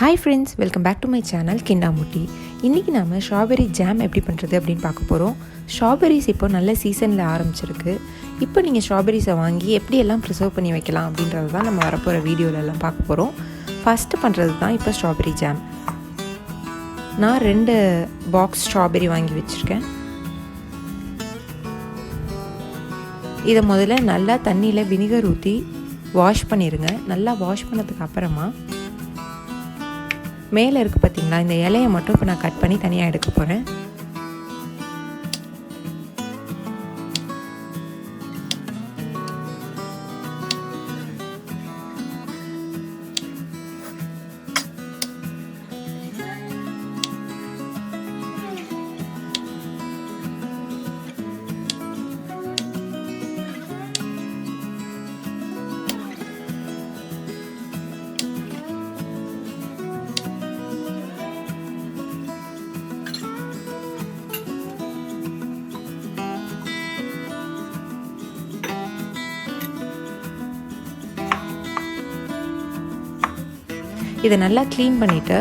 Hi friends, welcome back to my channel கிண்டாமுட்டி. இன்றைக்கி நம்ம ஸ்ட்ராபெரி ஜாம் எப்படி பண்ணுறது அப்படின்னு பார்க்க போகிறோம். ஸ்ட்ராபெரிஸ் இப்போ நல்ல சீசனில் ஆரம்பிச்சிருக்கு. இப்போ நீங்கள் ஸ்ட்ராபெரிஸை வாங்கி எப்படியெல்லாம் ப்ரிசர்வ் பண்ணி வைக்கலாம் அப்படின்றது தான் நம்ம வரப்போகிற வீடியோலெல்லாம் பார்க்க போகிறோம். ஃபஸ்ட்டு பண்ணுறது தான் இப்போ ஸ்ட்ராபெரி ஜாம். நான் 2 பாக்ஸ் ஸ்ட்ராபெரி வாங்கி வச்சுருக்கேன். இதை முதல்ல நல்லா தண்ணியில் வினிகர் ஊற்றி வாஷ் பண்ணிடுங்க. நல்லா வாஷ் பண்ணதுக்கு அப்புறமா மேலே இருக்குது பார்த்தீங்களா, இந்த இலையை மட்டும் இப்போ நான் கட் பண்ணி தனியாக எடுக்க போகிறேன். இதை நல்லா க்ளீன் பண்ணிவிட்டு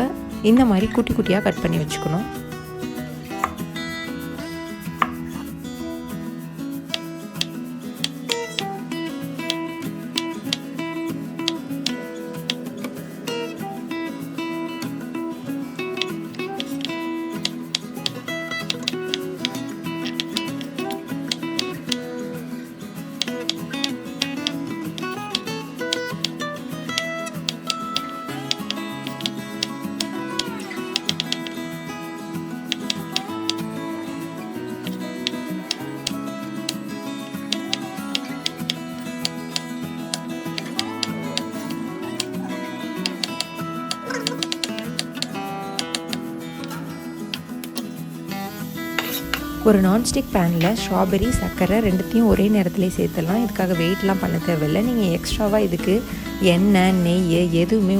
இந்த மாதிரி குட்டி குட்டியாக கட் பண்ணி வச்சுக்கணும். ஒரு நான்ஸ்டிக் பேனில் ஸ்ட்ராபெரி, சர்க்கரை ரெண்டுத்தையும் ஒரே நேரத்துலேயே சேர்த்துடலாம். இதுக்காக வெயிட்லாம் பண்ண தேவையில்லை. நீங்கள் எக்ஸ்ட்ராவாக இதுக்கு எண்ணெய், நெய் எதுவுமே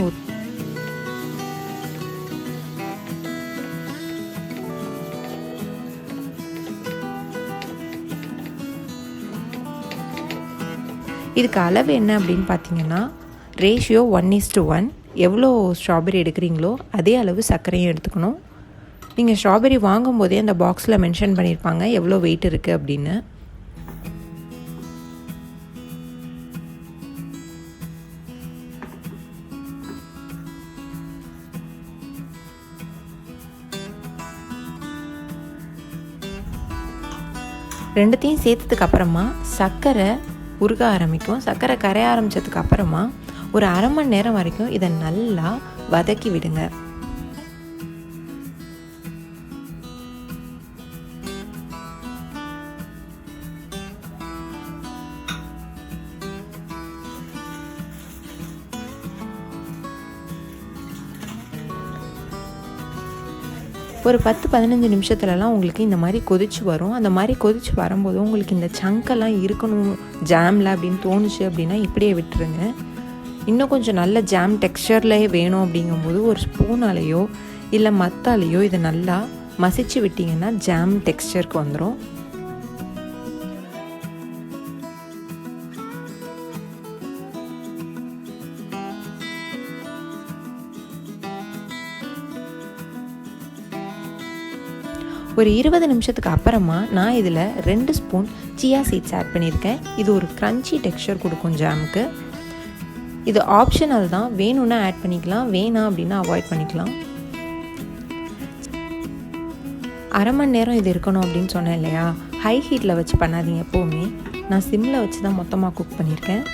இதுக்கு அளவு என்ன அப்படின்னு பார்த்தீங்கன்னா, ரேஷியோ 1:1. எவ்வளோ ஸ்ட்ராபெரி எடுக்கிறீங்களோ அதே அளவு சர்க்கரையும் எடுத்துக்கணும். நீங்கள் ஸ்ட்ராபெரி வாங்கும் போதே அந்த பாக்ஸில் மென்ஷன் பண்ணியிருப்பாங்க எவ்வளோ வெயிட் இருக்குது அப்படின்னு. ரெண்டுத்தையும் சேர்த்ததுக்கு அப்புறமா சர்க்கரை உருக ஆரம்பிக்கும். சர்க்கரை கரைய ஆரம்பித்ததுக்கு அப்புறமா ஒரு அரை மணி நேரம் வரைக்கும் இதை நல்லா வதக்கி விடுங்க. ஒரு 10-15 நிமிஷத்துலலாம் உங்களுக்கு இந்த மாதிரி கொதிச்சு வரும். அந்த மாதிரி கொதிச்சு வரும்போது உங்களுக்கு இந்த சங்கெல்லாம் இருக்கணும் ஜாமில் அப்படின்னு தோணுச்சு அப்படின்னா இப்படியே விட்டுருங்க. இன்னும் கொஞ்சம் நல்ல ஜாம் டெக்ஸ்சர்லேயே வேணும் அப்படிங்கும்போது ஒரு ஸ்பூனாலேயோ இல்லை மத்தாலேயோ இதை நல்லா மசிச்சு விட்டிங்கன்னா ஜாம் டெக்ஸ்சருக்கு வந்துடும். ஒரு 20 நிமிஷத்துக்கு அப்புறமா நான் இதில் 2 ஸ்பூன் சியா சீட்ஸ் ஆட் பண்ணியிருக்கேன். இது ஒரு க்ரன்ச்சி டெக்ஸ்சர் கொடுக்கும் ஜாமுக்கு. இது ஆப்ஷனல் தான், வேணும்னா ஆட் பண்ணிக்கலாம், வேணாம் அப்படின்னா அவாய்ட் பண்ணிக்கலாம். அரை மணி நேரம் இது இருக்கணும் அப்படின்னு சொன்னேன் இல்லையா, ஹை ஹீட்டில் வச்சு பண்ணாதீங்க எப்போவுமே. நான் சிம்மில் வச்சு தான் மொத்தமாக குக் பண்ணியிருக்கேன்.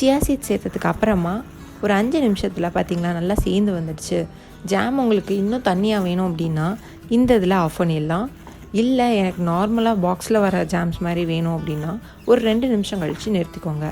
சியா சீட்ஸ் சேர்த்ததுக்கு அப்புறமா ஒரு 5 நிமிஷத்தில் பார்த்திங்களா நல்லா சேர்ந்து வந்துடுச்சு. ஜாம் உங்களுக்கு இன்னும் தண்ணியாக வேணும் அப்படின்னா இந்த இதில் ஆஃப் பண்ணிடலாம். இல்லை எனக்கு நார்மலாக பாக்ஸில் வர ஜாம்ஸ் மாதிரி வேணும் அப்படின்னா ஒரு 2 நிமிஷம் கழித்து நிறுத்திக்கோங்க.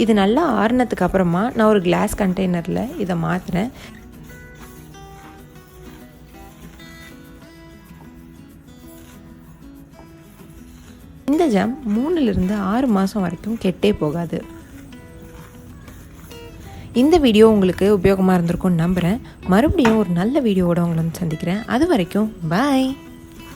இது நல்லா ஆறுனதுக்கு அப்புறமா நான் ஒரு கிளாஸ் கண்டெய்னரில் இதை மாற்றுறேன். இந்த ஜாம் 3லிருந்து 6 மாதம் வரைக்கும் கெட்டே போகாது. இந்த வீடியோ உங்களுக்கு உபயோகமாக இருந்திருக்கும்னு நம்புகிறேன். மறுபடியும் ஒரு நல்ல வீடியோவோட உங்களை சந்திக்கிறேன். அது வரைக்கும் பாய்.